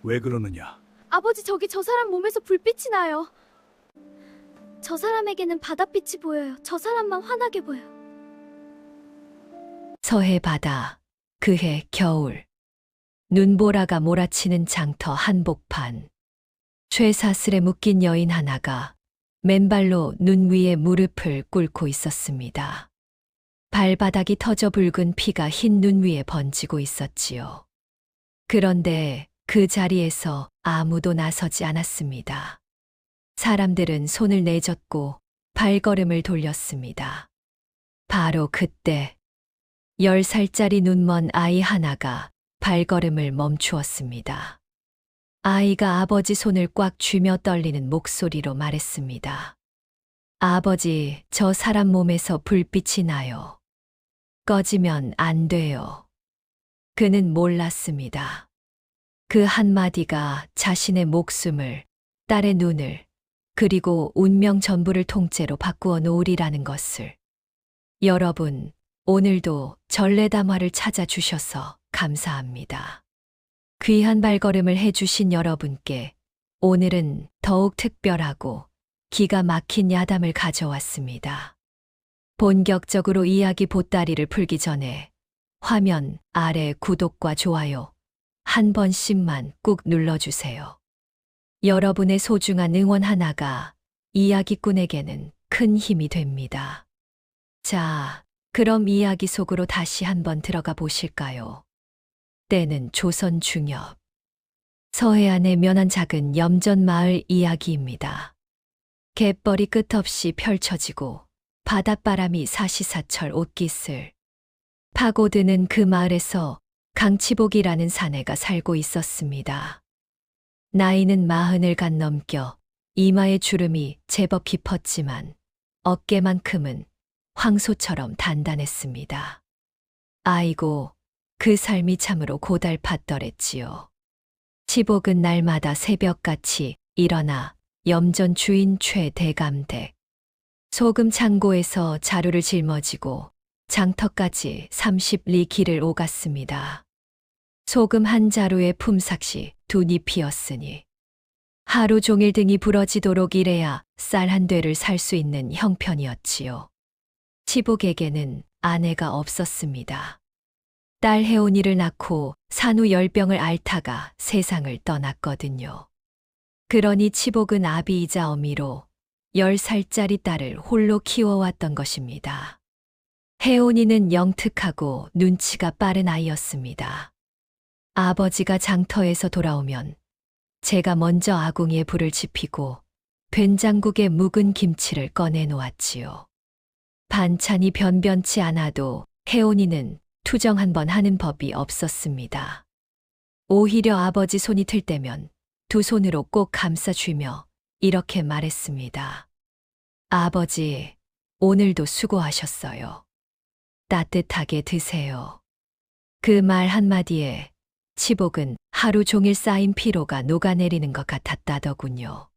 왜 그러느냐? 아버지, 저기 저 사람 몸에서 불빛이 나요. 저 사람에게는 바닷빛이 보여요. 저 사람만 환하게 보여요. 서해 바다, 그해 겨울. 눈보라가 몰아치는 장터 한복판. 쇠사슬에 묶인 여인 하나가 맨발로 눈 위에 무릎을 꿇고 있었습니다. 발바닥이 터져 붉은 피가 흰 눈 위에 번지고 있었지요. 그런데 그 자리에서 아무도 나서지 않았습니다. 사람들은 손을 내젓고 발걸음을 돌렸습니다. 바로 그때 10살짜리 눈먼 아이 하나가 발걸음을 멈추었습니다. 아이가 아버지 손을 꽉 쥐며 떨리는 목소리로 말했습니다. 아버지, 저 사람 몸에서 불빛이 나요. 꺼지면 안 돼요. 그는 몰랐습니다. 그 한마디가 자신의 목숨을, 딸의 눈을, 그리고 운명 전부를 통째로 바꾸어 놓으리라는 것을. 여러분, 오늘도 전래담화를 찾아주셔서 감사합니다. 귀한 발걸음을 해주신 여러분께 오늘은 더욱 특별하고 기가 막힌 야담을 가져왔습니다. 본격적으로 이야기 보따리를 풀기 전에 화면 아래 구독과 좋아요 한 번씩만 꾹 눌러주세요. 여러분의 소중한 응원 하나가 이야기꾼에게는 큰 힘이 됩니다. 자, 그럼 이야기 속으로 다시 한번 들어가 보실까요? 때는 조선 중엽. 서해안에 면한 작은 염전 마을 이야기입니다. 갯벌이 끝없이 펼쳐지고 바닷바람이 사시사철 옷깃을 파고드는 그 마을에서 강치복이라는 사내가 살고 있었습니다. 나이는 40을 간 넘겨 이마에 주름이 제법 깊었지만 어깨만큼은 황소처럼 단단했습니다. 아이고, 그 삶이 참으로 고달팠더랬지요. 치복은 날마다 새벽같이 일어나 염전 주인 최대감댁 소금 창고에서 자루를 짊어지고 장터까지 30리 길을 오갔습니다. 소금 한 자루에 품삯이 2잎이었으니 하루 종일 등이 부러지도록 일해야 쌀 한 되를 살 수 있는 형편이었지요. 치복에게는 아내가 없었습니다. 딸 혜온이를 낳고 산후 열병을 앓다가 세상을 떠났거든요. 그러니 치복은 아비이자 어미로 10살짜리 딸을 홀로 키워왔던 것입니다. 혜온이는 영특하고 눈치가 빠른 아이였습니다. 아버지가 장터에서 돌아오면 제가 먼저 아궁이에 불을 지피고 된장국에 묵은 김치를 꺼내 놓았지요. 반찬이 변변치 않아도 혜온이는 투정 한 번 하는 법이 없었습니다. 오히려 아버지 손이 틀 때면 두 손으로 꼭 감싸주며 이렇게 말했습니다. 아버지, 오늘도 수고하셨어요. 따뜻하게 드세요. 그 말 한마디에 치복은 하루 종일 쌓인 피로가 녹아내리는 것 같았다더군요.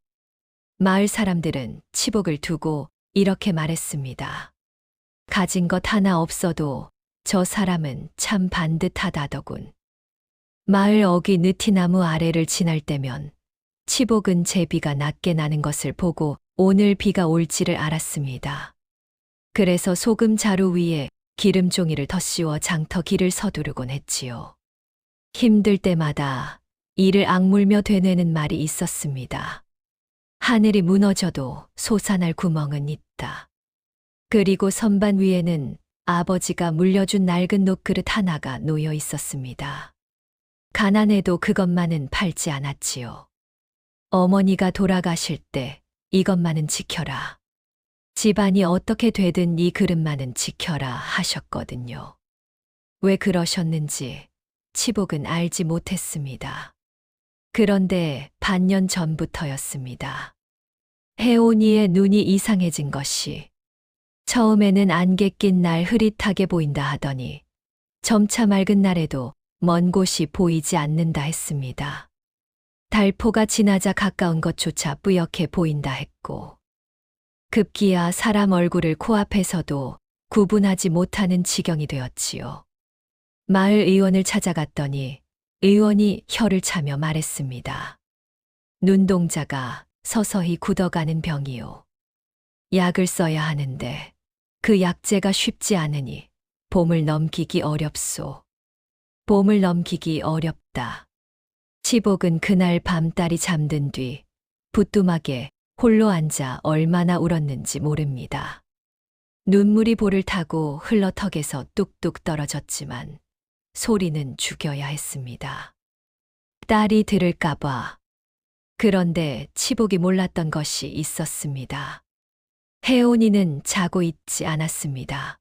마을 사람들은 치복을 두고 이렇게 말했습니다. 가진 것 하나 없어도 저 사람은 참 반듯하다더군. 마을 어귀 느티나무 아래를 지날 때면 치복은 제비가 낮게 나는 것을 보고 오늘 비가 올지를 알았습니다. 그래서 소금 자루 위에 기름 종이를 덧씌워 장터 길을 서두르곤 했지요. 힘들 때마다 이를 악물며 되뇌는 말이 있었습니다. 하늘이 무너져도 솟아날 구멍은 있다. 그리고 선반 위에는 아버지가 물려준 낡은 녹그릇 하나가 놓여 있었습니다. 가난해도 그것만은 팔지 않았지요. 어머니가 돌아가실 때 이것만은 지켜라. 집안이 어떻게 되든 이 그릇만은 지켜라 하셨거든요. 왜 그러셨는지 치복은 알지 못했습니다. 그런데 반년 전부터였습니다. 혜온이의 눈이 이상해진 것이 처음에는 안개 낀 날 흐릿하게 보인다 하더니 점차 맑은 날에도 먼 곳이 보이지 않는다 했습니다. 달포가 지나자 가까운 것조차 뿌옇게 보인다 했고 급기야 사람 얼굴을 코앞에서도 구분하지 못하는 지경이 되었지요. 마을 의원을 찾아갔더니 의원이 혀를 차며 말했습니다. 눈동자가 서서히 굳어가는 병이요. 약을 써야 하는데 그 약재가 쉽지 않으니 봄을 넘기기 어렵소. 봄을 넘기기 어렵다. 치복은 그날 밤 딸이 잠든 뒤 부뚜막에 홀로 앉아 얼마나 울었는지 모릅니다. 눈물이 볼을 타고 흘러 턱에서 뚝뚝 떨어졌지만 소리는 죽여야 했습니다. 딸이 들을까봐. 그런데 치복이 몰랐던 것이 있었습니다. 혜온이는 자고 있지 않았습니다.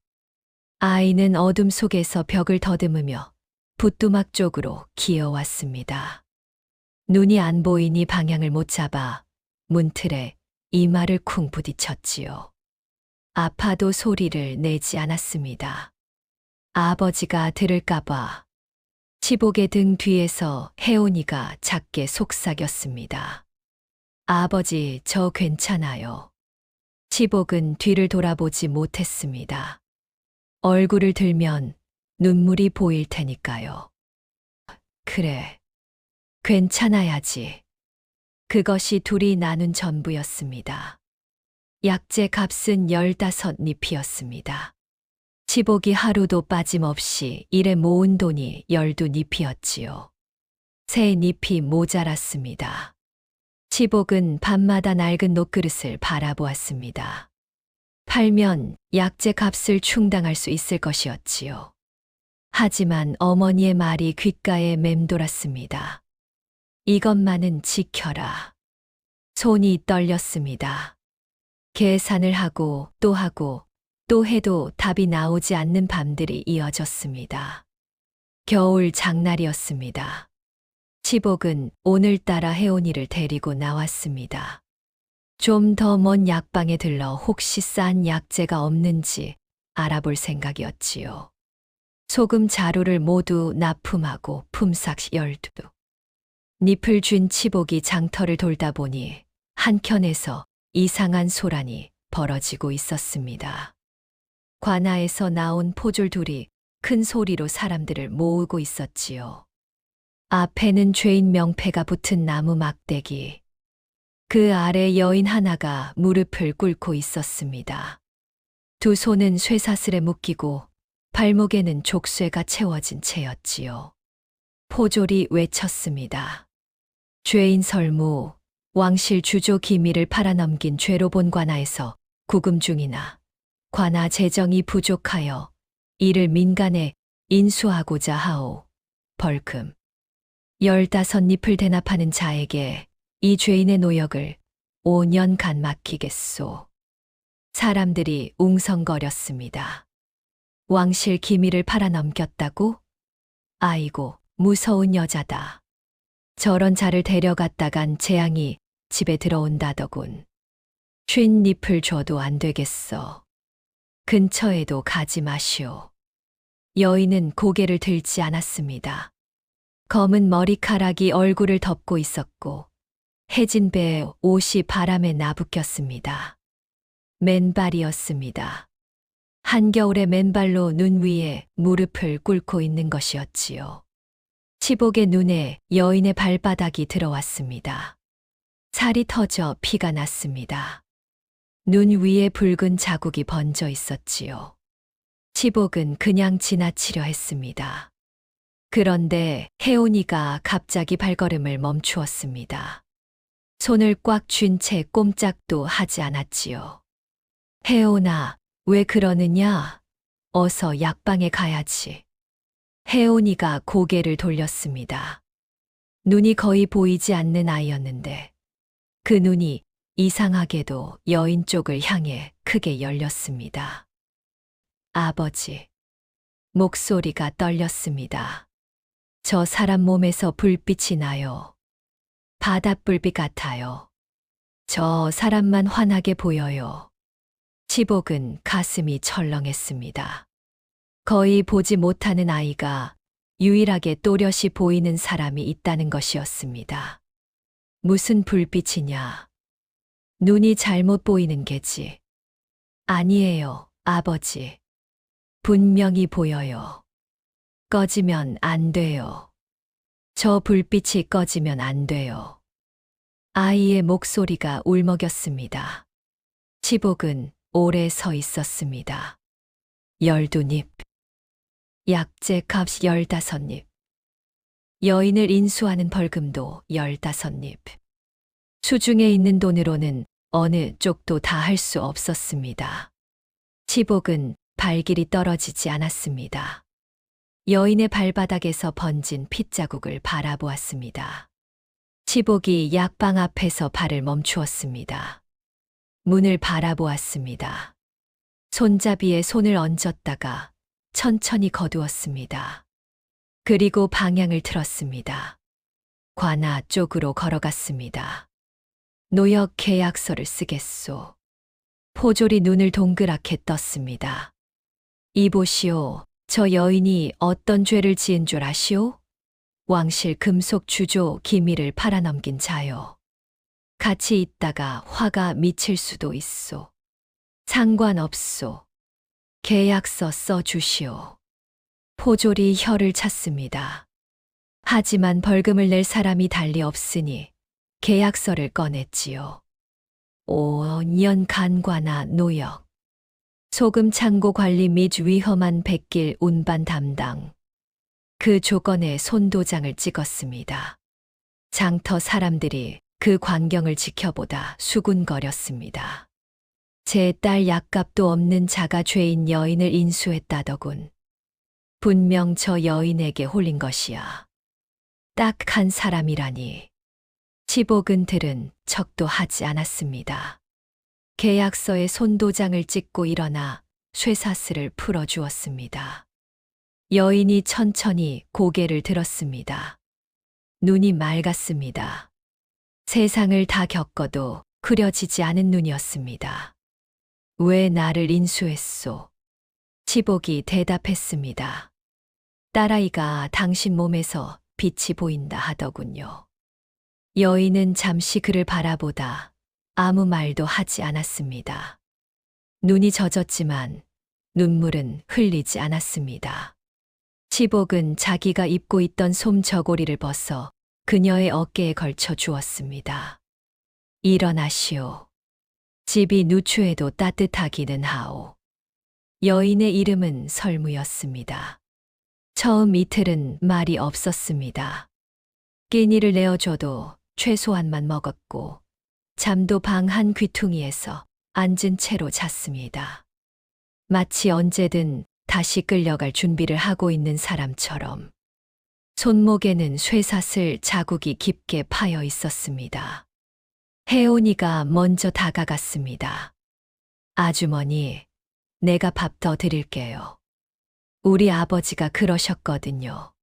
아이는 어둠 속에서 벽을 더듬으며 부뚜막 쪽으로 기어왔습니다. 눈이 안 보이니 방향을 못 잡아 문틀에 이마를 쿵 부딪혔지요. 아파도 소리를 내지 않았습니다. 아버지가 들을까봐. 치복의 등 뒤에서 혜온이가 작게 속삭였습니다. 아버지, 저 괜찮아요. 치복은 뒤를 돌아보지 못했습니다. 얼굴을 들면 눈물이 보일 테니까요. 그래, 괜찮아야지. 그것이 둘이 나눈 전부였습니다. 약재 값은 15잎이었습니다. 치복이 하루도 빠짐없이 일에 모은 돈이 12잎이었지요. 3잎이 모자랐습니다. 치복은 밤마다 낡은 녹그릇을 바라보았습니다. 팔면 약재 값을 충당할 수 있을 것이었지요. 하지만 어머니의 말이 귓가에 맴돌았습니다. 이것만은 지켜라. 손이 떨렸습니다. 계산을 하고 또 해도 답이 나오지 않는 밤들이 이어졌습니다. 겨울 장날이었습니다. 치복은 오늘따라 혜온이를 데리고 나왔습니다. 좀 더 먼 약방에 들러 혹시 싼 약재가 없는지 알아볼 생각이었지요. 소금 자루를 모두 납품하고 품삯 12. 잎을 쥔 치복이 장터를 돌다 보니 한켠에서 이상한 소란이 벌어지고 있었습니다. 관아에서 나온 포졸 둘이 큰 소리로 사람들을 모으고 있었지요. 앞에는 죄인 명패가 붙은 나무 막대기. 그 아래 여인 하나가 무릎을 꿇고 있었습니다. 두 손은 쇠사슬에 묶이고 발목에는 족쇄가 채워진 채였지요. 포졸이 외쳤습니다. 죄인 설무, 왕실 주조 기밀을 팔아넘긴 죄로 본 관아에서 구금 중이나 관아 재정이 부족하여 이를 민간에 인수하고자 하오. 벌금 15잎을 대납하는 자에게 이 죄인의 노역을 5년간 맡기겠소. 사람들이 웅성거렸습니다. 왕실 기밀을 팔아넘겼다고? 아이고, 무서운 여자다. 저런 자를 데려갔다간 재앙이 집에 들어온다더군. 쉰 잎을 줘도 안 되겠어. 근처에도 가지 마시오. 여인은 고개를 들지 않았습니다. 검은 머리카락이 얼굴을 덮고 있었고 해진 배에 옷이 바람에 나부꼈습니다. 맨발이었습니다. 한겨울에 맨발로 눈 위에 무릎을 꿇고 있는 것이었지요. 치복의 눈에 여인의 발바닥이 들어왔습니다. 살이 터져 피가 났습니다. 눈 위에 붉은 자국이 번져 있었지요. 치복은 그냥 지나치려 했습니다. 그런데 혜온이가 갑자기 발걸음을 멈추었습니다. 손을 꽉 쥔 채 꼼짝도 하지 않았지요. 혜온아, 왜 그러느냐? 어서 약방에 가야지. 혜온이가 고개를 돌렸습니다. 눈이 거의 보이지 않는 아이였는데 그 눈이 이상하게도 여인 쪽을 향해 크게 열렸습니다. 아버지. 목소리가 떨렸습니다. 저 사람 몸에서 불빛이 나요. 바닷불빛 같아요. 저 사람만 환하게 보여요. 치복은 가슴이 철렁했습니다. 거의 보지 못하는 아이가 유일하게 또렷이 보이는 사람이 있다는 것이었습니다. 무슨 불빛이냐? 눈이 잘못 보이는 게지. 아니에요, 아버지. 분명히 보여요. 꺼지면 안 돼요. 저 불빛이 꺼지면 안 돼요. 아이의 목소리가 울먹였습니다. 치복은 오래 서 있었습니다. 12잎. 약재 값 15잎. 여인을 인수하는 벌금도 15잎. 수중에 있는 돈으로는 어느 쪽도 다 할 수 없었습니다. 치복은 발길이 떨어지지 않았습니다. 여인의 발바닥에서 번진 핏자국을 바라보았습니다. 치복이 약방 앞에서 발을 멈추었습니다. 문을 바라보았습니다. 손잡이에 손을 얹었다가 천천히 거두었습니다. 그리고 방향을 틀었습니다. 관아 쪽으로 걸어갔습니다. 노역 계약서를 쓰겠소. 포졸이 눈을 동그랗게 떴습니다. 이보시오. 저 여인이 어떤 죄를 지은 줄 아시오? 왕실 금속 주조 기밀을 팔아넘긴 자요. 같이 있다가 화가 미칠 수도 있소. 상관없소. 계약서 써주시오. 포졸이 혀를 찼습니다. 하지만 벌금을 낼 사람이 달리 없으니 계약서를 꺼냈지요. 5년 간관아 노역. 소금 창고 관리 및 위험한 백길 운반 담당. 그 조건에 손도장을 찍었습니다. 장터 사람들이 그 광경을 지켜보다 수군거렸습니다. 제 딸 약값도 없는 자가 죄인 여인을 인수했다더군. 분명 저 여인에게 홀린 것이야. 딱 한 사람이라니. 치복은 들은 척도 하지 않았습니다. 계약서에 손도장을 찍고 일어나 쇠사슬을 풀어주었습니다. 여인이 천천히 고개를 들었습니다. 눈이 맑았습니다. 세상을 다 겪어도 그려지지 않은 눈이었습니다. 왜 나를 인수했소? 치복이 대답했습니다. 딸아이가 당신 몸에서 빛이 보인다 하더군요. 여인은 잠시 그를 바라보다 아무 말도 하지 않았습니다. 눈이 젖었지만 눈물은 흘리지 않았습니다. 치복은 자기가 입고 있던 솜 저고리를 벗어 그녀의 어깨에 걸쳐 주었습니다. 일어나시오. 집이 누추해도 따뜻하기는 하오. 여인의 이름은 설무였습니다. 처음 이틀은 말이 없었습니다. 끼니를 내어줘도 최소한만 먹었고 잠도 방 한 귀퉁이에서 앉은 채로 잤습니다. 마치 언제든 다시 끌려갈 준비를 하고 있는 사람처럼. 손목에는 쇠사슬 자국이 깊게 파여 있었습니다. 혜온이가 먼저 다가갔습니다. 아주머니, 내가 밥 더 드릴게요. 우리 아버지가 그러셨거든요.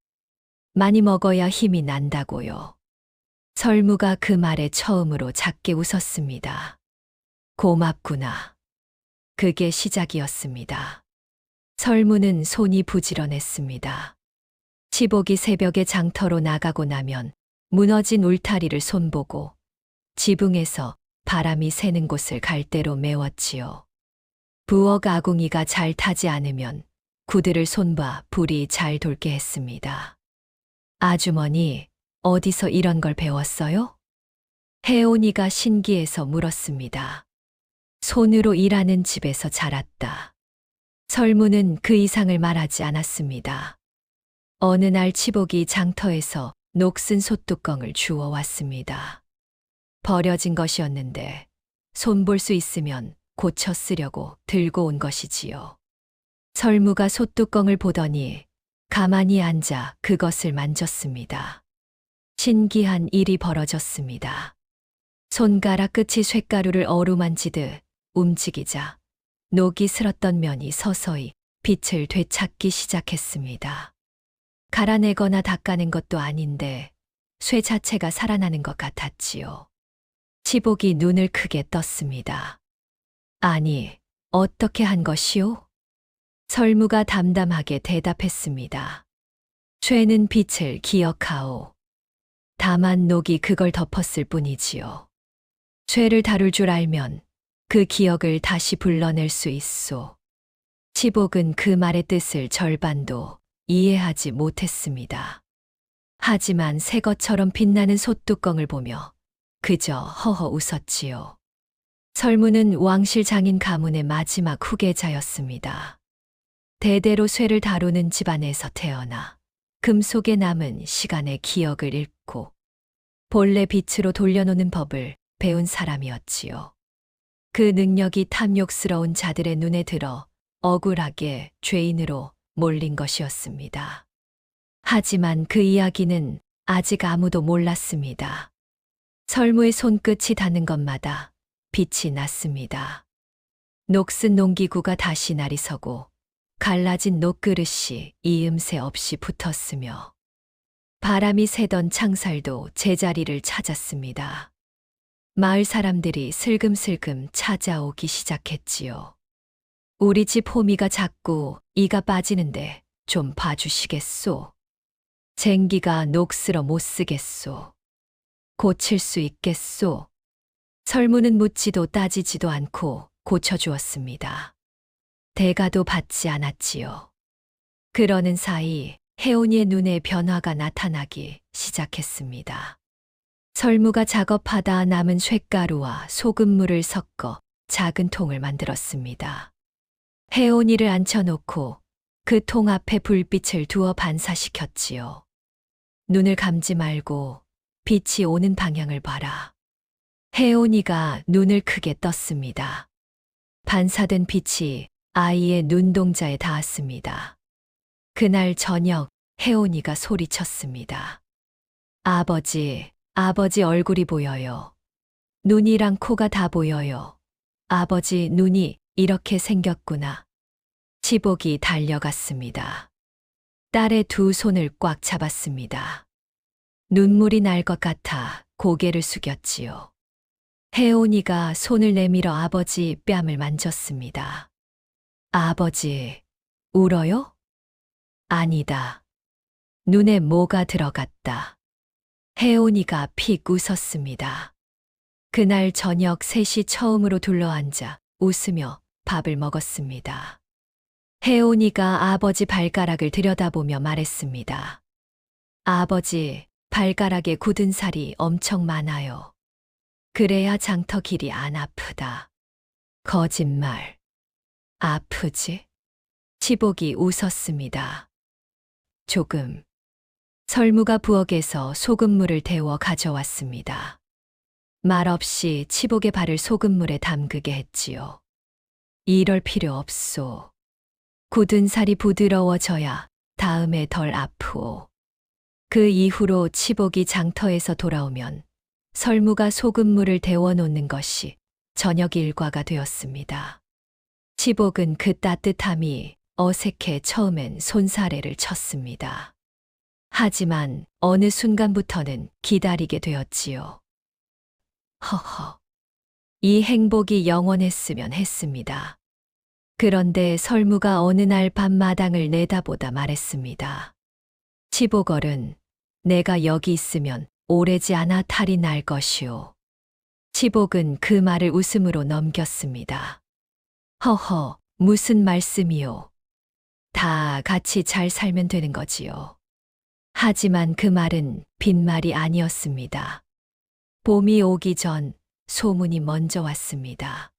많이 먹어야 힘이 난다고요. 설무가 그 말에 처음으로 작게 웃었습니다. 고맙구나. 그게 시작이었습니다. 설무는 손이 부지런했습니다. 치복이 새벽에 장터로 나가고 나면 무너진 울타리를 손보고 지붕에서 바람이 새는 곳을 갈대로 메웠지요. 부엌 아궁이가 잘 타지 않으면 구들을 손봐 불이 잘 돌게 했습니다. 아주머니, 어디서 이런 걸 배웠어요? 혜온이가 신기해서 물었습니다. 손으로 일하는 집에서 자랐다. 설무는 그 이상을 말하지 않았습니다. 어느 날 치복이 장터에서 녹슨 솥뚜껑을 주워 왔습니다. 버려진 것이었는데 손볼 수 있으면 고쳐 쓰려고 들고 온 것이지요. 설무가 솥뚜껑을 보더니 가만히 앉아 그것을 만졌습니다. 신기한 일이 벌어졌습니다. 손가락 끝이 쇳가루를 어루만지듯 움직이자 녹이 슬었던 면이 서서히 빛을 되찾기 시작했습니다. 갈아내거나 닦아낸 것도 아닌데 쇠 자체가 살아나는 것 같았지요. 치복이 눈을 크게 떴습니다. 아니, 어떻게 한 것이오? 설무가 담담하게 대답했습니다. 쇠는 빛을 기억하오. 다만 녹이 그걸 덮었을 뿐이지요. 쇠를 다룰 줄 알면 그 기억을 다시 불러낼 수 있소. 치복은 그 말의 뜻을 절반도 이해하지 못했습니다. 하지만 새 것처럼 빛나는 솥뚜껑을 보며 그저 허허 웃었지요. 설무는 왕실 장인 가문의 마지막 후계자였습니다. 대대로 쇠를 다루는 집안에서 태어나 금속에 남은 시간의 기억을 잃고 본래 빛으로 돌려놓는 법을 배운 사람이었지요. 그 능력이 탐욕스러운 자들의 눈에 들어 억울하게 죄인으로 몰린 것이었습니다. 하지만 그 이야기는 아직 아무도 몰랐습니다. 설무의 손끝이 닿는 것마다 빛이 났습니다. 녹슨 농기구가 다시 날이 서고 갈라진 녹그릇이 이음새 없이 붙었으며 바람이 새던 창살도 제자리를 찾았습니다. 마을 사람들이 슬금슬금 찾아오기 시작했지요. 우리 집 호미가 자꾸 이가 빠지는데 좀 봐주시겠소? 쟁기가 녹슬어 못 쓰겠소? 고칠 수 있겠소? 설무는 묻지도 따지지도 않고 고쳐주었습니다. 대가도 받지 않았지요. 그러는 사이 혜온이의 눈에 변화가 나타나기 시작했습니다. 설무가 작업하다 남은 쇳가루와 소금물을 섞어 작은 통을 만들었습니다. 혜온이를 앉혀놓고 그 통 앞에 불빛을 두어 반사시켰지요. 눈을 감지 말고 빛이 오는 방향을 봐라. 혜온이가 눈을 크게 떴습니다. 반사된 빛이 아이의 눈동자에 닿았습니다. 그날 저녁 혜온이가 소리쳤습니다. 아버지, 아버지 얼굴이 보여요. 눈이랑 코가 다 보여요. 아버지 눈이 이렇게 생겼구나. 치복이 달려갔습니다. 딸의 두 손을 꽉 잡았습니다. 눈물이 날 것 같아 고개를 숙였지요. 혜온이가 손을 내밀어 아버지 뺨을 만졌습니다. 아버지, 울어요? 아니다. 눈에 뭐가 들어갔다. 혜온이가 픽 웃었습니다. 그날 저녁 셋이 처음으로 둘러앉아 웃으며 밥을 먹었습니다. 혜온이가 아버지 발가락을 들여다보며 말했습니다. 아버지, 발가락에 굳은 살이 엄청 많아요. 그래야 장터 길이 안 아프다. 거짓말. 아프지? 치복이 웃었습니다. 조금. 설무가 부엌에서 소금물을 데워 가져왔습니다. 말없이 치복의 발을 소금물에 담그게 했지요. 이럴 필요 없소. 굳은 살이 부드러워져야 다음에 덜 아프오. 그 이후로 치복이 장터에서 돌아오면 설무가 소금물을 데워 놓는 것이 저녁 일과가 되었습니다. 치복은 그 따뜻함이 어색해 처음엔 손사래를 쳤습니다. 하지만 어느 순간부터는 기다리게 되었지요. 허허. 이 행복이 영원했으면 했습니다. 그런데 설무가 어느 날 밤마당을 내다보다 말했습니다. 치복얼은 내가 여기 있으면 오래지 않아 탈이 날 것이오. 치복은 그 말을 웃음으로 넘겼습니다. 허허, 무슨 말씀이오. 다 같이 잘 살면 되는 거지요. 하지만 그 말은 빈말이 아니었습니다. 봄이 오기 전 소문이 먼저 왔습니다.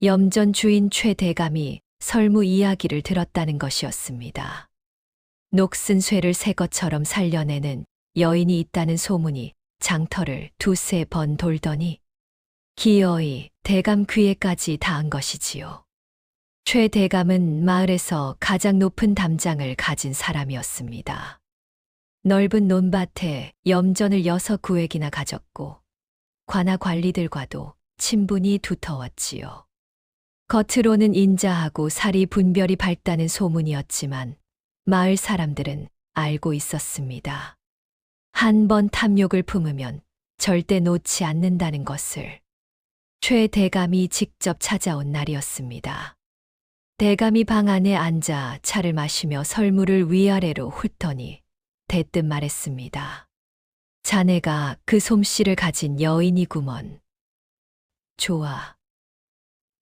염전 주인 최 대감이 설무 이야기를 들었다는 것이었습니다. 녹슨 쇠를 새 것처럼 살려내는 여인이 있다는 소문이 장터를 두세 번 돌더니 기어이 대감 귀에까지 닿은 것이지요. 최 대감은 마을에서 가장 높은 담장을 가진 사람이었습니다. 넓은 논밭에 염전을 6구획이나 가졌고 관아 관리들과도 친분이 두터웠지요. 겉으로는 인자하고 살이 분별이 밝다는 소문이었지만 마을 사람들은 알고 있었습니다. 한 번 탐욕을 품으면 절대 놓지 않는다는 것을. 최 대감이 직접 찾아온 날이었습니다. 대감이 방 안에 앉아 차를 마시며 설무를 위아래로 훑더니 대뜸 말했습니다. 자네가 그 솜씨를 가진 여인이구먼. 좋아.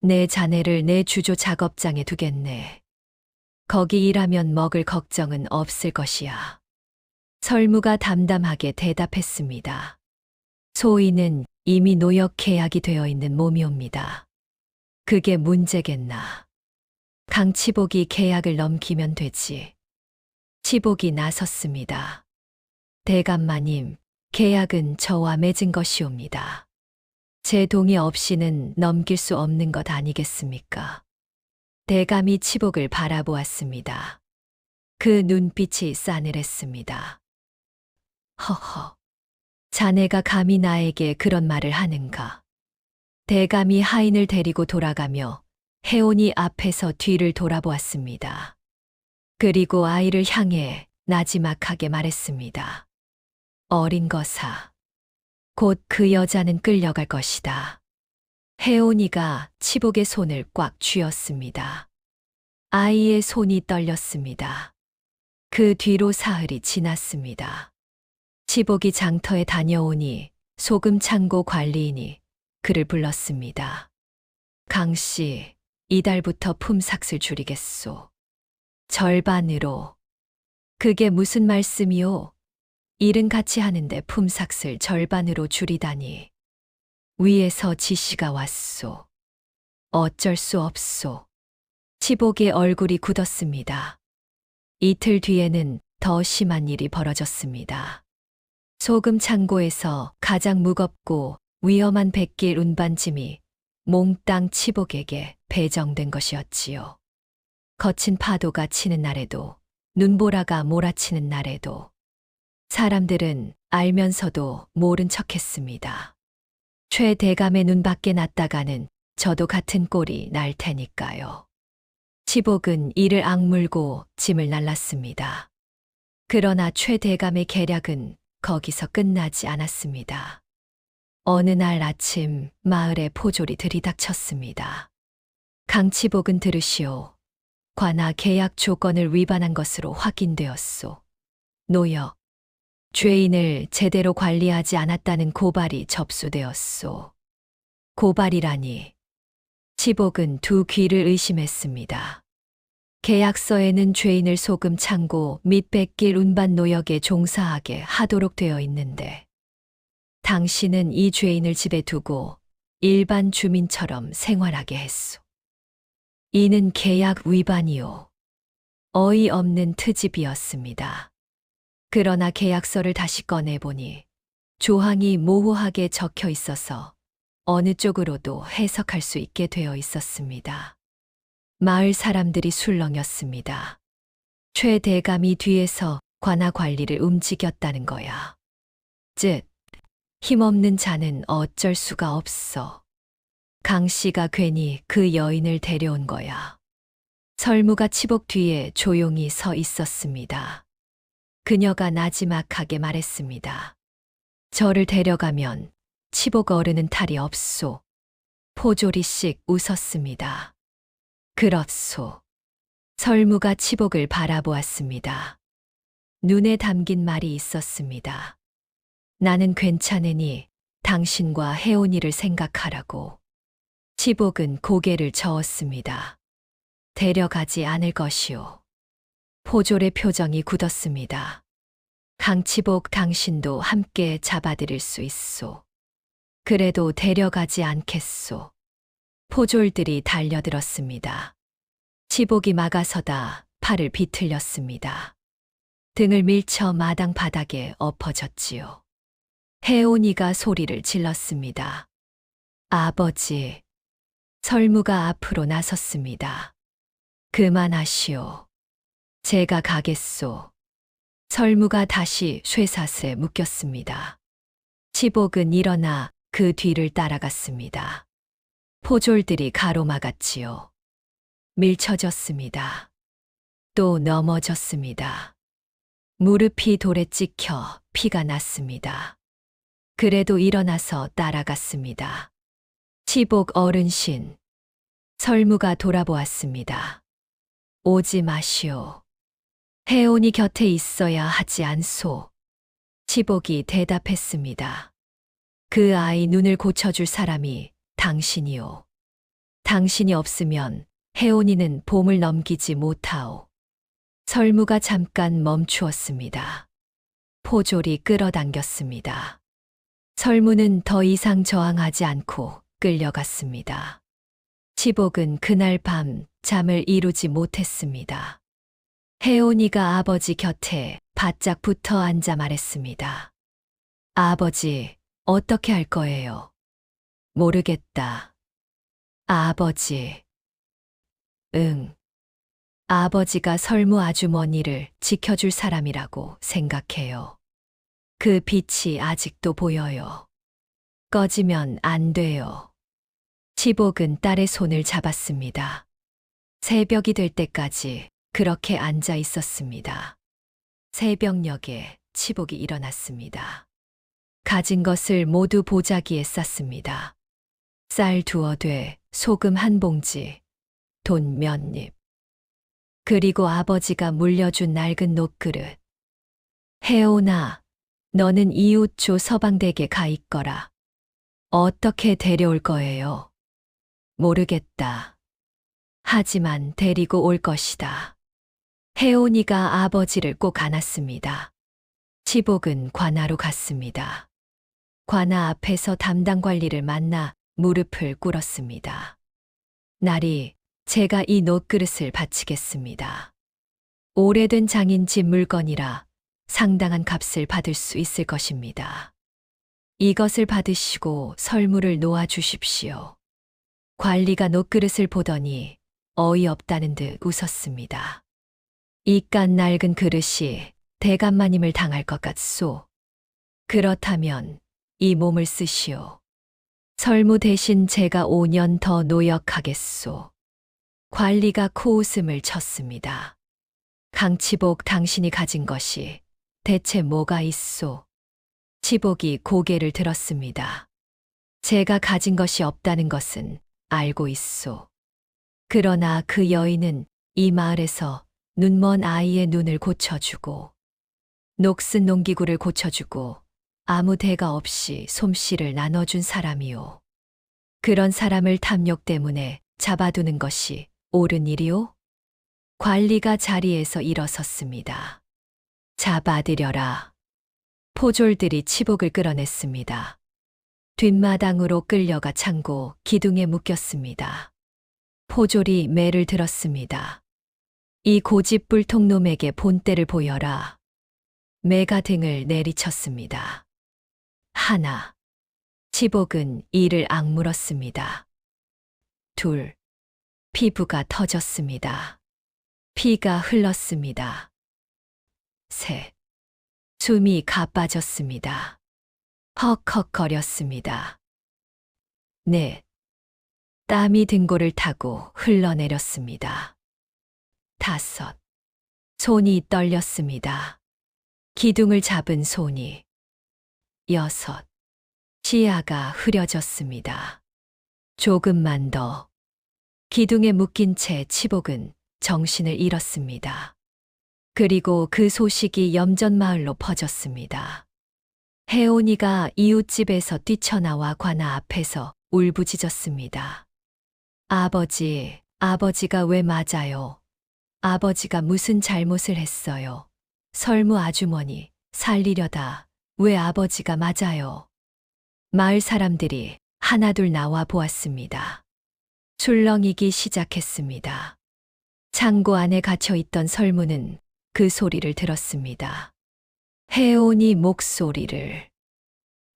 내 자네를 내 주조 작업장에 두겠네. 거기 일하면 먹을 걱정은 없을 것이야. 설무가 담담하게 대답했습니다. 소인은 이미 노역 계약이 되어 있는 몸이옵니다. 그게 문제겠나. 강치복이 계약을 넘기면 되지. 치복이 나섰습니다. 대감마님, 계약은 저와 맺은 것이옵니다. 제 동의 없이는 넘길 수 없는 것 아니겠습니까? 대감이 치복을 바라보았습니다. 그 눈빛이 싸늘했습니다. 허허, 자네가 감히 나에게 그런 말을 하는가? 대감이 하인을 데리고 돌아가며 혜온이 앞에서 뒤를 돌아보았습니다. 그리고 아이를 향해 나지막하게 말했습니다. 어린 거사. 곧 그 여자는 끌려갈 것이다. 혜온이가 치복의 손을 꽉 쥐었습니다. 아이의 손이 떨렸습니다. 그 뒤로 사흘이 지났습니다. 치복이 장터에 다녀오니 소금 창고 관리인이 그를 불렀습니다. 강씨, 이달부터 품삯을 줄이겠소. 절반으로. 그게 무슨 말씀이오? 일은 같이 하는데 품삯을 절반으로 줄이다니. 위에서 지시가 왔소. 어쩔 수 없소. 치복의 얼굴이 굳었습니다. 이틀 뒤에는 더 심한 일이 벌어졌습니다. 소금 창고에서 가장 무겁고 위험한 백길 운반짐이 몽땅 치복에게 배정된 것이었지요. 거친 파도가 치는 날에도, 눈보라가 몰아치는 날에도 사람들은 알면서도 모른 척했습니다. 최 대감의 눈밖에 났다가는 저도 같은 꼴이 날 테니까요. 치복은 이를 악물고 짐을 날랐습니다. 그러나 최 대감의 계략은 거기서 끝나지 않았습니다. 어느 날 아침 마을에 포졸이 들이닥쳤습니다. 강치복은 들으시오. 관아 계약 조건을 위반한 것으로 확인되었소. 노역, 죄인을 제대로 관리하지 않았다는 고발이 접수되었소. 고발이라니. 치복은 두 귀를 의심했습니다. 계약서에는 죄인을 소금 창고 및 백길 운반 노역에 종사하게 하도록 되어 있는데 당신은 이 죄인을 집에 두고 일반 주민처럼 생활하게 했소. 이는 계약 위반이요. 어이없는 트집이었습니다. 그러나 계약서를 다시 꺼내보니 조항이 모호하게 적혀 있어서 어느 쪽으로도 해석할 수 있게 되어 있었습니다. 마을 사람들이 술렁였습니다. 최 대감이 뒤에서 관아 관리를 움직였다는 거야. 즉, 힘없는 자는 어쩔 수가 없어. 강 씨가 괜히 그 여인을 데려온 거야. 설무가 치복 뒤에 조용히 서 있었습니다. 그녀가 나지막하게 말했습니다. 저를 데려가면 치복 어른은 탈이 없소. 포졸이 씩 웃었습니다. 그렇소. 설무가 치복을 바라보았습니다. 눈에 담긴 말이 있었습니다. 나는 괜찮으니 당신과 혜온이를 생각하라고. 치복은 고개를 저었습니다. 데려가지 않을 것이오. 포졸의 표정이 굳었습니다. 강치복 당신도 함께 잡아들일 수 있소. 그래도 데려가지 않겠소. 포졸들이 달려들었습니다. 치복이 막아서다 팔을 비틀렸습니다. 등을 밀쳐 마당 바닥에 엎어졌지요. 혜온이가 소리를 질렀습니다. 아버지. 설무가 앞으로 나섰습니다. 그만하시오. 제가 가겠소. 설무가 다시 쇠사슬에 묶였습니다. 치복은 일어나 그 뒤를 따라갔습니다. 포졸들이 가로막았지요. 밀쳐졌습니다. 또 넘어졌습니다. 무릎이 돌에 찍혀 피가 났습니다. 그래도 일어나서 따라갔습니다. 치복 어른신. 설무가 돌아보았습니다. 오지 마시오. 혜온이 곁에 있어야 하지 않소. 치복이 대답했습니다. 그 아이 눈을 고쳐줄 사람이 당신이오. 당신이 없으면 혜온이는 봄을 넘기지 못하오. 설무가 잠깐 멈추었습니다. 포졸이 끌어당겼습니다. 설무는 더 이상 저항하지 않고 끌려갔습니다. 치복은 그날 밤 잠을 이루지 못했습니다. 혜온이가 아버지 곁에 바짝 붙어 앉아 말했습니다. 아버지, 어떻게 할 거예요? 모르겠다. 아버지. 응. 아버지가 설무 아주머니를 지켜줄 사람이라고 생각해요. 그 빛이 아직도 보여요. 꺼지면 안 돼요. 치복은 딸의 손을 잡았습니다. 새벽이 될 때까지 그렇게 앉아 있었습니다. 새벽녘에 치복이 일어났습니다. 가진 것을 모두 보자기에 쌌습니다. 쌀 2어되, 소금 1봉지, 돈 몇 잎. 그리고 아버지가 물려준 낡은 녹그릇. 혜온아, 너는 이웃조 서방댁에 가 있거라. 어떻게 데려올 거예요? 모르겠다. 하지만 데리고 올 것이다. 혜온이가 아버지를 꼭 안았습니다. 치복은 관아로 갔습니다. 관아 앞에서 담당 관리를 만나 무릎을 꿇었습니다. 날이 제가 이 녹그릇을 바치겠습니다. 오래된 장인집 물건이라 상당한 값을 받을 수 있을 것입니다. 이것을 받으시고 설무를 놓아주십시오. 관리가 녹그릇을 보더니 어이없다는 듯 웃었습니다. 이깟 낡은 그릇이 대감마님을 당할 것 같소. 그렇다면 이 몸을 쓰시오. 설무 대신 제가 5년 더 노역하겠소. 관리가 코웃음을 쳤습니다. 강치복, 당신이 가진 것이 대체 뭐가 있소? 치복이 고개를 들었습니다. 제가 가진 것이 없다는 것은 알고 있소. 그러나 그 여인은 이 마을에서 눈먼 아이의 눈을 고쳐주고 녹슨 농기구를 고쳐주고 아무 대가 없이 솜씨를 나눠준 사람이오. 그런 사람을 탐욕 때문에 잡아두는 것이 옳은 일이오? 관리가 자리에서 일어섰습니다. 잡아들여라. 포졸들이 치복을 끌어냈습니다. 뒷마당으로 끌려가 창고 기둥에 묶였습니다. 포졸이 매를 들었습니다. 이 고집불통 놈에게 본때를 보여라. 매가 등을 내리쳤습니다. 하나. 치복은 이를 악물었습니다. 둘. 피부가 터졌습니다. 피가 흘렀습니다. 셋. 숨이 가빠졌습니다. 헉헉거렸습니다. 넷. 땀이 등골을 타고 흘러내렸습니다. 다섯. 손이 떨렸습니다. 기둥을 잡은 손이. 여섯. 치아가 흐려졌습니다. 조금만 더. 기둥에 묶인 채 치복은 정신을 잃었습니다. 그리고 그 소식이 염전마을로 퍼졌습니다. 혜온이가 이웃집에서 뛰쳐나와 관아 앞에서 울부짖었습니다. 아버지, 아버지가 왜 맞아요? 아버지가 무슨 잘못을 했어요? 설무 아주머니, 살리려다 왜 아버지가 맞아요? 마을 사람들이 하나둘 나와 보았습니다. 출렁이기 시작했습니다. 창고 안에 갇혀있던 설무는 그 소리를 들었습니다. 혜온이 목소리를.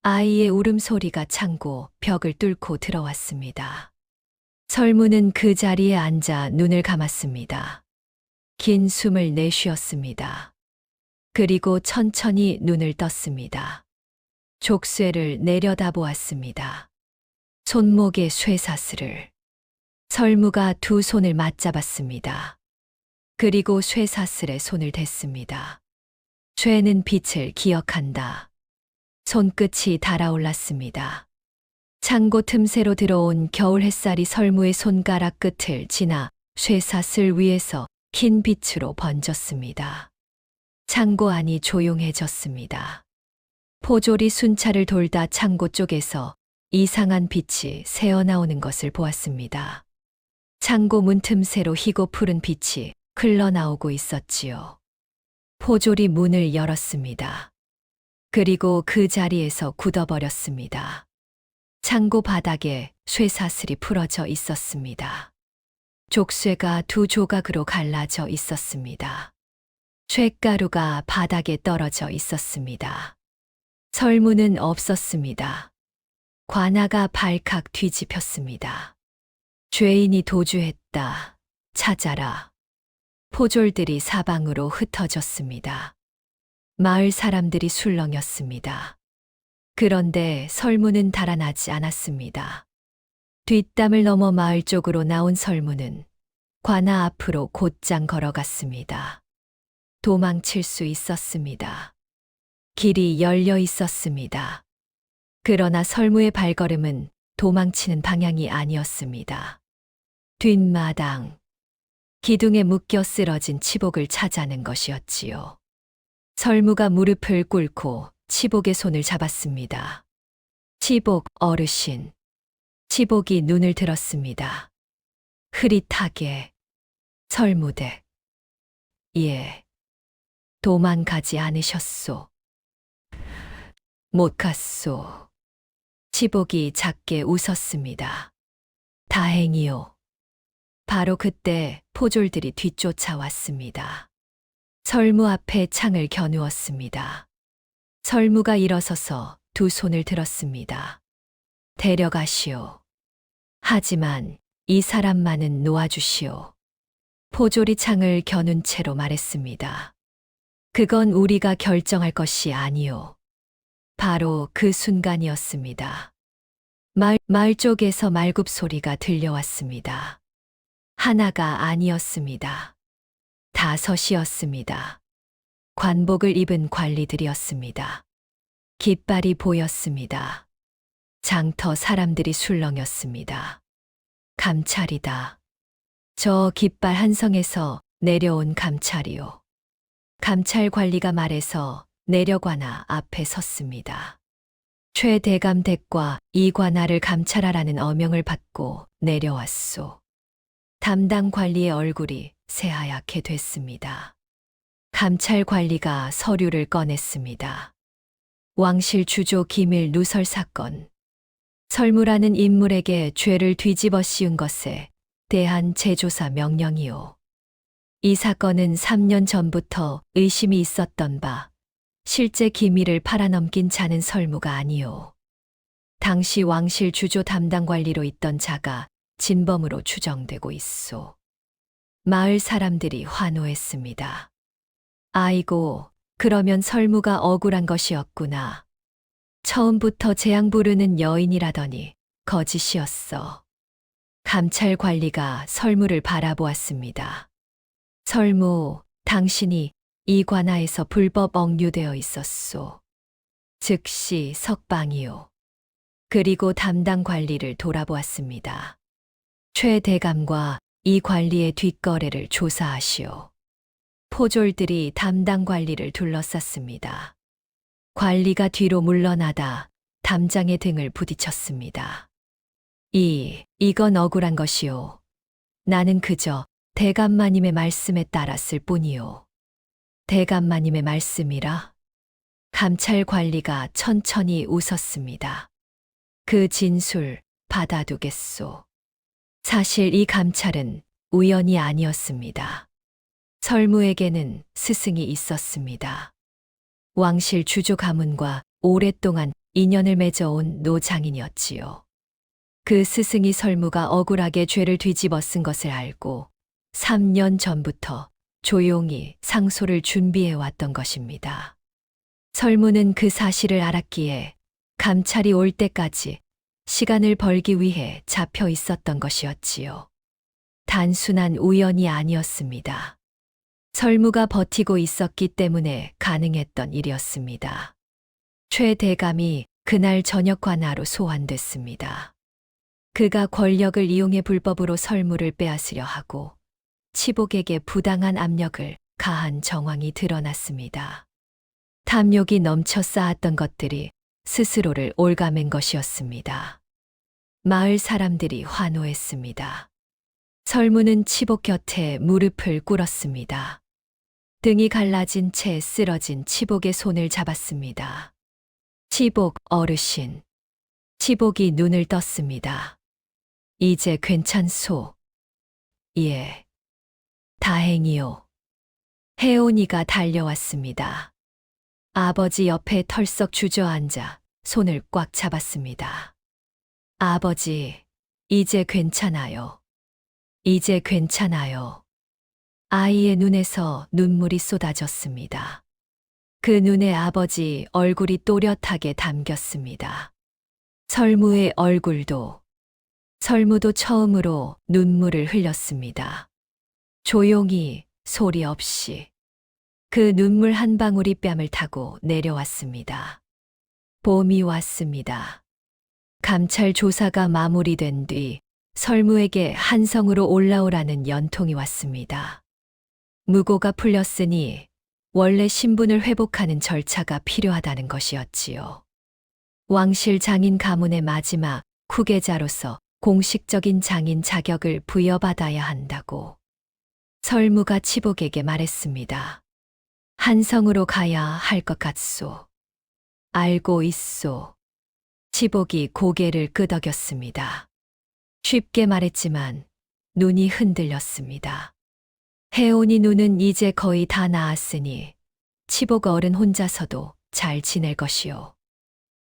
아이의 울음소리가 창고 벽을 뚫고 들어왔습니다. 설무는 그 자리에 앉아 눈을 감았습니다. 긴 숨을 내쉬었습니다. 그리고 천천히 눈을 떴습니다. 족쇄를 내려다보았습니다. 손목에 쇠사슬을. 설무가 두 손을 맞잡았습니다. 그리고 쇠사슬에 손을 댔습니다. 죄는 빛을 기억한다. 손끝이 달아올랐습니다. 창고 틈새로 들어온 겨울 햇살이 설무의 손가락 끝을 지나 쇠사슬 위에서 흰 빛으로 번졌습니다. 창고 안이 조용해졌습니다. 포졸이 순찰을 돌다 창고 쪽에서 이상한 빛이 새어나오는 것을 보았습니다. 창고 문틈새로 희고 푸른 빛이 흘러나오고 있었지요. 포졸이 문을 열었습니다. 그리고 그 자리에서 굳어버렸습니다. 창고 바닥에 쇠사슬이 풀어져 있었습니다. 족쇄가 두 조각으로 갈라져 있었습니다. 쇳가루가 바닥에 떨어져 있었습니다. 설문은 없었습니다. 관아가 발칵 뒤집혔습니다. 죄인이 도주했다. 찾아라. 포졸들이 사방으로 흩어졌습니다. 마을 사람들이 술렁였습니다. 그런데 설문은 달아나지 않았습니다. 뒷담을 넘어 마을 쪽으로 나온 설문은 관아 앞으로 곧장 걸어갔습니다. 도망칠 수 있었습니다. 길이 열려 있었습니다. 그러나 설무의 발걸음은 도망치는 방향이 아니었습니다. 뒷마당, 기둥에 묶여 쓰러진 치복을 찾아낸 것이었지요. 설무가 무릎을 꿇고 치복의 손을 잡았습니다. 치복 어르신. 치복이 눈을 들었습니다. 흐릿하게. 설무댁. 예. 도망가지 않으셨소. 못 갔소. 치복이 작게 웃었습니다. 다행이요. 바로 그때 포졸들이 뒤쫓아왔습니다. 설무 앞에 창을 겨누었습니다. 설무가 일어서서 두 손을 들었습니다. 데려가시오. 하지만 이 사람만은 놓아주시오. 포졸이 창을 겨눈 채로 말했습니다. 그건 우리가 결정할 것이 아니오. 바로 그 순간이었습니다. 마을 쪽에서 말굽 소리가 들려왔습니다. 하나가 아니었습니다. 다섯이었습니다. 관복을 입은 관리들이었습니다. 깃발이 보였습니다. 장터 사람들이 술렁였습니다. 감찰이다. 저 깃발 한 성에서 내려온 감찰이요. 감찰 관리가 말해서 내려관아 앞에 섰습니다. 최 대감 댁과 이 관아를 감찰하라는 어명을 받고 내려왔소. 담당 관리의 얼굴이 새하얗게 됐습니다. 감찰 관리가 서류를 꺼냈습니다. 왕실 주조 기밀 누설 사건. 설무라는 인물에게 죄를 뒤집어 씌운 것에 대한 재조사 명령이요. 이 사건은 3년 전부터 의심이 있었던 바, 실제 기밀을 팔아넘긴 자는 설무가 아니요. 당시 왕실 주조 담당 관리로 있던 자가 진범으로 추정되고 있소. 마을 사람들이 환호했습니다. 아이고, 그러면 설무가 억울한 것이었구나. 처음부터 재앙 부르는 여인이라더니 거짓이었어. 감찰 관리가 설무를 바라보았습니다. 설무, 당신이 이 관아에서 불법 억류되어 있었소. 즉시 석방이요. 그리고 담당 관리를 돌아보았습니다. 최 대감과 이 관리의 뒷거래를 조사하시오. 포졸들이 담당 관리를 둘러쌌습니다. 관리가 뒤로 물러나다 담장의 등을 부딪혔습니다. 이건 억울한 것이오. 나는 그저 대감마님의 말씀에 따랐을 뿐이오. 대감마님의 말씀이라? 감찰 관리가 천천히 웃었습니다. 그 진술 받아두겠소. 사실 이 감찰은 우연이 아니었습니다. 설무에게는 스승이 있었습니다. 왕실 주조 가문과 오랫동안 인연을 맺어온 노장인이었지요. 그 스승이 설무가 억울하게 죄를 뒤집어 쓴 것을 알고 3년 전부터 조용히 상소를 준비해 왔던 것입니다. 설무는 그 사실을 알았기에 감찰이 올 때까지 시간을 벌기 위해 잡혀 있었던 것이었지요. 단순한 우연이 아니었습니다. 설무가 버티고 있었기 때문에 가능했던 일이었습니다. 최 대감이 그날 저녁 관아로 소환됐습니다. 그가 권력을 이용해 불법으로 설무를 빼앗으려 하고 치복에게 부당한 압력을 가한 정황이 드러났습니다. 탐욕이 넘쳐 쌓았던 것들이 스스로를 올가맨 것이었습니다. 마을 사람들이 환호했습니다. 설무는 치복 곁에 무릎을 꿇었습니다. 등이 갈라진 채 쓰러진 치복의 손을 잡았습니다. 치복 어르신. 치복이 눈을 떴습니다. 이제 괜찮소? 예. 다행이요. 혜온이가 달려왔습니다. 아버지 옆에 털썩 주저앉아 손을 꽉 잡았습니다. 아버지, 이제 괜찮아요. 이제 괜찮아요. 아이의 눈에서 눈물이 쏟아졌습니다. 그 눈에 아버지 얼굴이 또렷하게 담겼습니다. 설무의 얼굴도, 설무도 처음으로 눈물을 흘렸습니다. 조용히, 소리 없이. 그 눈물 한 방울이 뺨을 타고 내려왔습니다. 봄이 왔습니다. 감찰 조사가 마무리된 뒤 설무에게 한성으로 올라오라는 연통이 왔습니다. 무고가 풀렸으니 원래 신분을 회복하는 절차가 필요하다는 것이었지요. 왕실 장인 가문의 마지막 후계자로서 공식적인 장인 자격을 부여받아야 한다고 설무가 치복에게 말했습니다. 한성으로 가야 할 것 같소. 알고 있소. 치복이 고개를 끄덕였습니다. 쉽게 말했지만 눈이 흔들렸습니다. 혜온이 눈은 이제 거의 다 나았으니 치복 어른 혼자서도 잘 지낼 것이요.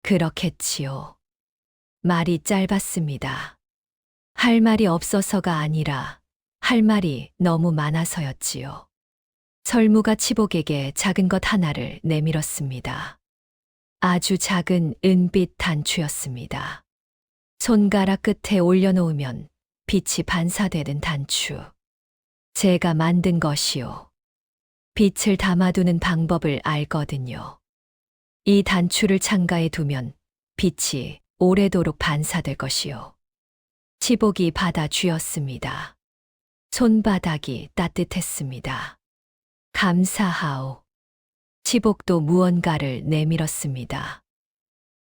그렇겠지요. 말이 짧았습니다. 할 말이 없어서가 아니라 할 말이 너무 많아서였지요. 설무가 치복에게 작은 것 하나를 내밀었습니다. 아주 작은 은빛 단추였습니다. 손가락 끝에 올려놓으면 빛이 반사되는 단추. 제가 만든 것이요. 빛을 담아두는 방법을 알거든요. 이 단추를 창가에 두면 빛이 오래도록 반사될 것이요. 치복이 받아 쥐었습니다. 손바닥이 따뜻했습니다. 감사하오. 치복도 무언가를 내밀었습니다.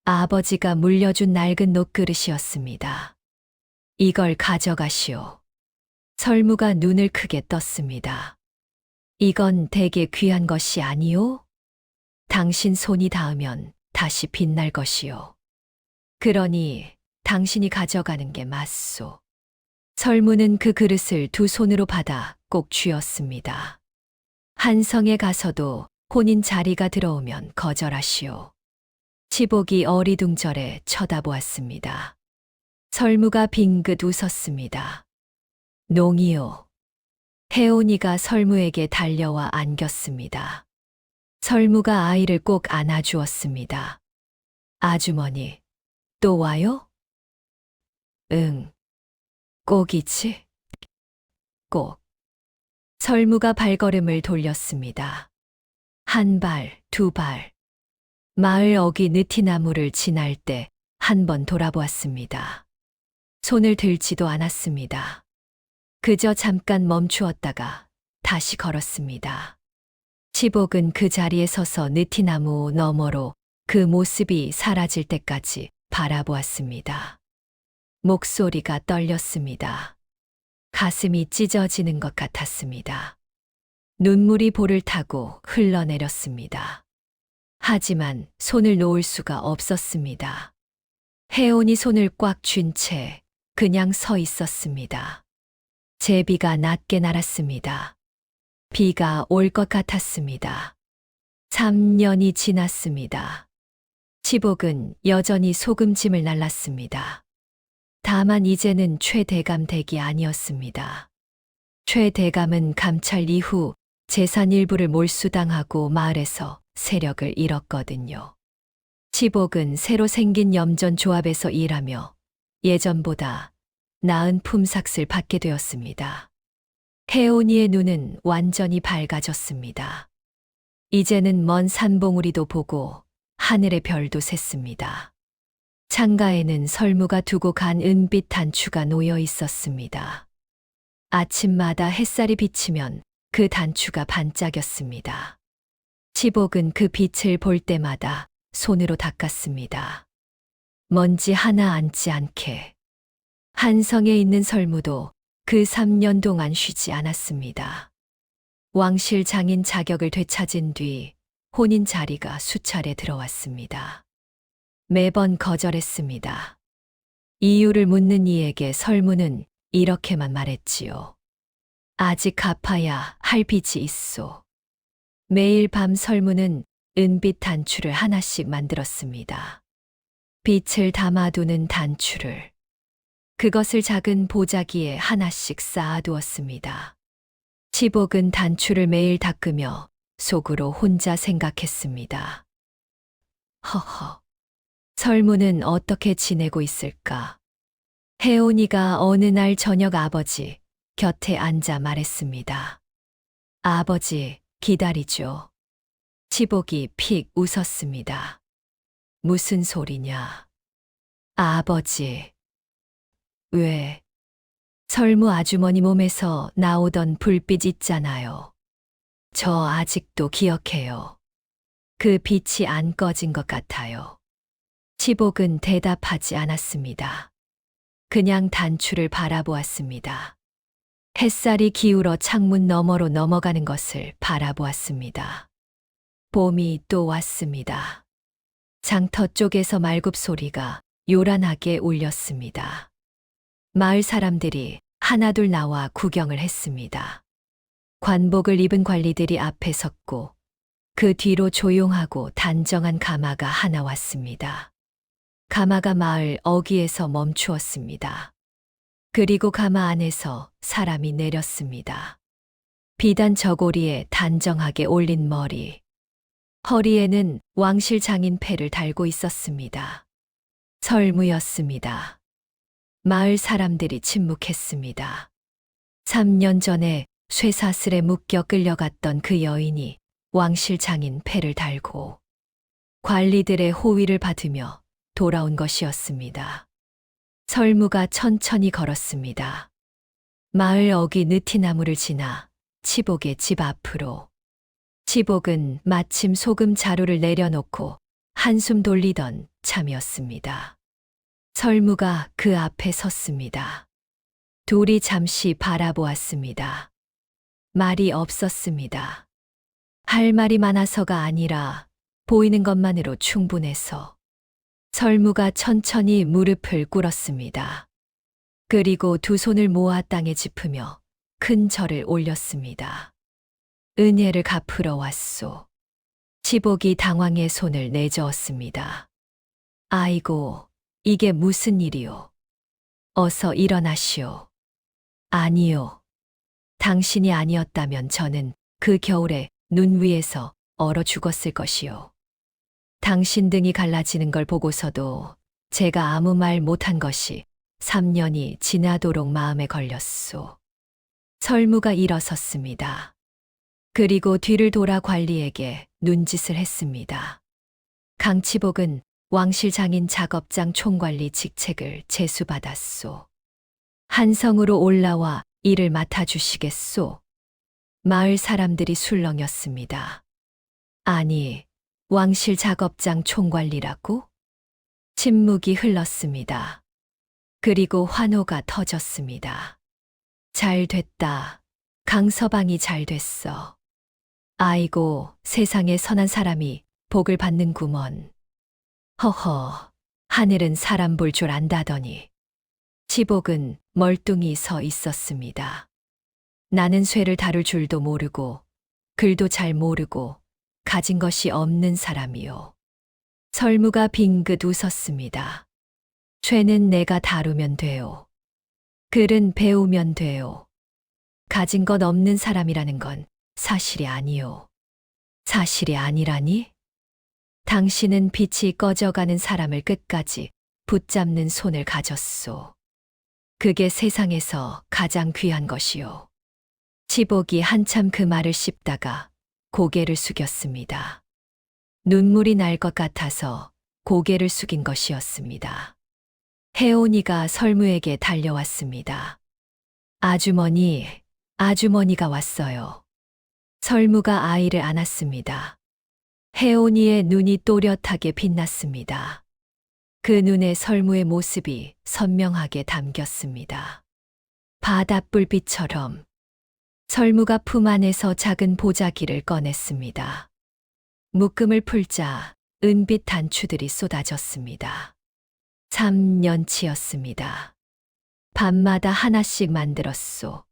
아버지가 물려준 낡은 녹그릇이었습니다. 이걸 가져가시오. 설무가 눈을 크게 떴습니다. 이건 되게 귀한 것이 아니오? 당신 손이 닿으면 다시 빛날 것이오. 그러니 당신이 가져가는 게 맞소. 설무는 그 그릇을 두 손으로 받아 꼭 쥐었습니다. 한성에 가서도 혼인 자리가 들어오면 거절하시오. 치복이 어리둥절해 쳐다보았습니다. 설무가 빙긋 웃었습니다. 농이요. 혜온이가 설무에게 달려와 안겼습니다. 설무가 아이를 꼭 안아주었습니다. 아주머니, 또 와요? 응. 꼭이지? 꼭. 설무가 발걸음을 돌렸습니다. 한 발, 두 발. 마을 어귀 느티나무를 지날 때 한 번 돌아보았습니다. 손을 들지도 않았습니다. 그저 잠깐 멈추었다가 다시 걸었습니다. 치복은 그 자리에 서서 느티나무 너머로 그 모습이 사라질 때까지 바라보았습니다. 목소리가 떨렸습니다. 가슴이 찢어지는 것 같았습니다. 눈물이 볼을 타고 흘러내렸습니다. 하지만 손을 놓을 수가 없었습니다. 혜온이 손을 꽉 쥔 채 그냥 서 있었습니다. 제비가 낮게 날았습니다. 비가 올 것 같았습니다. 3년이 지났습니다. 치복은 여전히 소금짐을 날랐습니다. 다만 이제는 최대감 댁이 아니었습니다. 최대감은 감찰 이후 재산 일부를 몰수당하고 마을에서 세력을 잃었거든요. 치복은 새로 생긴 염전 조합에서 일하며 예전보다 나은 품삯을 받게 되었습니다. 혜온이의 눈은 완전히 밝아졌습니다. 이제는 먼 산봉우리도 보고 하늘의 별도 샜습니다. 창가에는 설무가 두고 간 은빛 단추가 놓여 있었습니다. 아침마다 햇살이 비치면 그 단추가 반짝였습니다. 치복은 그 빛을 볼 때마다 손으로 닦았습니다. 먼지 하나 앉지 않게. 한성에 있는 설무도 그 3년 동안 쉬지 않았습니다. 왕실 장인 자격을 되찾은 뒤 혼인 자리가 수차례 들어왔습니다. 매번 거절했습니다. 이유를 묻는 이에게 설무는 이렇게만 말했지요. 아직 갚아야 할 빚이 있소. 매일 밤 설무는 은빛 단추를 하나씩 만들었습니다. 빛을 담아두는 단추를. 그것을 작은 보자기에 하나씩 쌓아두었습니다. 치복은 단추를 매일 닦으며 속으로 혼자 생각했습니다. 허허. 설무는 어떻게 지내고 있을까? 혜온이가 어느 날 저녁 아버지 곁에 앉아 말했습니다. 아버지, 기다리죠. 치복이 픽 웃었습니다. 무슨 소리냐? 아버지. 왜? 설무 아주머니 몸에서 나오던 불빛 있잖아요. 저 아직도 기억해요. 그 빛이 안 꺼진 것 같아요. 치복은 대답하지 않았습니다. 그냥 단추를 바라보았습니다. 햇살이 기울어 창문 너머로 넘어가는 것을 바라보았습니다. 봄이 또 왔습니다. 장터 쪽에서 말굽 소리가 요란하게 울렸습니다. 마을 사람들이 하나둘 나와 구경을 했습니다. 관복을 입은 관리들이 앞에 섰고 그 뒤로 조용하고 단정한 가마가 하나 왔습니다. 가마가 마을 어귀에서 멈추었습니다. 그리고 가마 안에서 사람이 내렸습니다. 비단 저고리에 단정하게 올린 머리. 허리에는 왕실 장인 패를 달고 있었습니다. 설무였습니다. 마을 사람들이 침묵했습니다. 3년 전에 쇠사슬에 묶여 끌려갔던 그 여인이 왕실 장인 패를 달고 관리들의 호위를 받으며 돌아온 것이었습니다. 설무가 천천히 걸었습니다. 마을 어귀 느티나무를 지나 치복의 집 앞으로. 치복은 마침 소금 자루를 내려놓고 한숨 돌리던 참이었습니다. 설무가 그 앞에 섰습니다. 둘이 잠시 바라보았습니다. 말이 없었습니다. 할 말이 많아서가 아니라 보이는 것만으로 충분해서. 설무가 천천히 무릎을 꿇었습니다. 그리고 두 손을 모아 땅에 짚으며 큰 절을 올렸습니다. 은혜를 갚으러 왔소. 치복이 당황해 손을 내저었습니다. 아이고, 이게 무슨 일이오? 어서 일어나시오. 아니요. 당신이 아니었다면 저는 그 겨울에 눈 위에서 얼어 죽었을 것이요. 당신 등이 갈라지는 걸 보고서도 제가 아무 말 못한 것이 3년이 지나도록 마음에 걸렸소. 설무가 일어섰습니다. 그리고 뒤를 돌아 관리에게 눈짓을 했습니다. 강치복은 왕실 장인 작업장 총관리 직책을 제수받았소. 한성으로 올라와 일을 맡아주시겠소? 마을 사람들이 술렁였습니다. 아니, 왕실 작업장 총관리라고? 침묵이 흘렀습니다. 그리고 환호가 터졌습니다. 잘 됐다. 강서방이 잘 됐어. 아이고, 세상에 선한 사람이 복을 받는구먼. 허허, 하늘은 사람 볼 줄 안다더니. 치복은 멀뚱히 서 있었습니다. 나는 쇠를 다룰 줄도 모르고, 글도 잘 모르고, 가진 것이 없는 사람이요. 설무가 빙긋 웃었습니다. 쇠는 내가 다루면 돼요. 글은 배우면 돼요. 가진 것 없는 사람이라는 건 사실이 아니요. 사실이 아니라니? 당신은 빛이 꺼져가는 사람을 끝까지 붙잡는 손을 가졌소. 그게 세상에서 가장 귀한 것이요. 치복이 한참 그 말을 씹다가 고개를 숙였습니다. 눈물이 날 것 같아서 고개를 숙인 것이었습니다. 혜온이가 설무에게 달려왔습니다. 아주머니, 아주머니가 왔어요. 설무가 아이를 안았습니다. 혜온이의 눈이 또렷하게 빛났습니다. 그 눈에 설무의 모습이 선명하게 담겼습니다. 바닷불빛처럼. 설무가 품 안에서 작은 보자기를 꺼냈습니다. 묶음을 풀자 은빛 단추들이 쏟아졌습니다. 3년치였습니다. 밤마다 하나씩 만들었소.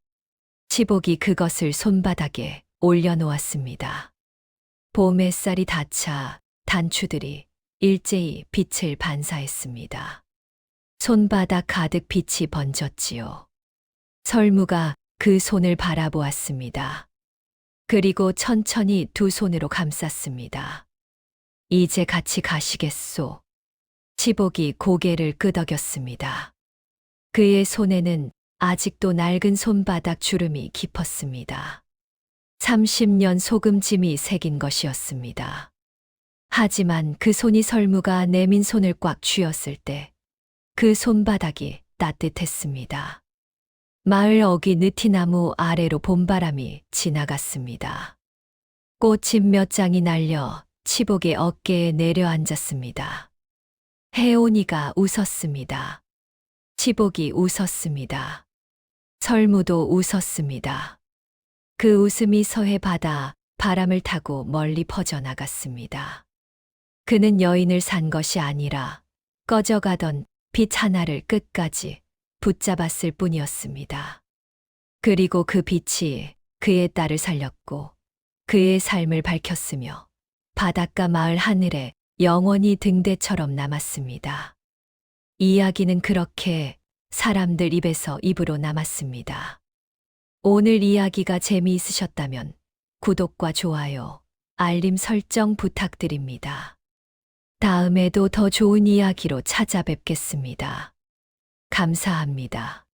치복이 그것을 손바닥에 올려놓았습니다. 봄 햇살이 닿자 단추들이 일제히 빛을 반사했습니다. 손바닥 가득 빛이 번졌지요. 설무가 그 손을 바라보았습니다. 그리고 천천히 두 손으로 감쌌습니다. 이제 같이 가시겠소. 치복이 고개를 끄덕였습니다. 그의 손에는 아직도 낡은 손바닥 주름이 깊었습니다. 30년 소금짐이 새긴 것이었습니다. 하지만 그 손이 설무가 내민 손을 꽉 쥐었을 때 그 손바닥이 따뜻했습니다. 마을 어귀 느티나무 아래로 봄바람이 지나갔습니다. 꽃잎 몇 장이 날려 치복의 어깨에 내려앉았습니다. 혜온이가 웃었습니다. 치복이 웃었습니다. 설무도 웃었습니다. 그 웃음이 서해 바다 바람을 타고 멀리 퍼져나갔습니다. 그는 여인을 산 것이 아니라 꺼져가던 빛 하나를 끝까지 붙잡았을 뿐이었습니다. 그리고 그 빛이 그의 딸을 살렸고 그의 삶을 밝혔으며 바닷가 마을 하늘에 영원히 등대처럼 남았습니다. 이야기는 그렇게 사람들 입에서 입으로 남았습니다. 오늘 이야기가 재미있으셨다면 구독과 좋아요, 알림 설정 부탁드립니다. 다음에도 더 좋은 이야기로 찾아뵙겠습니다. 감사합니다.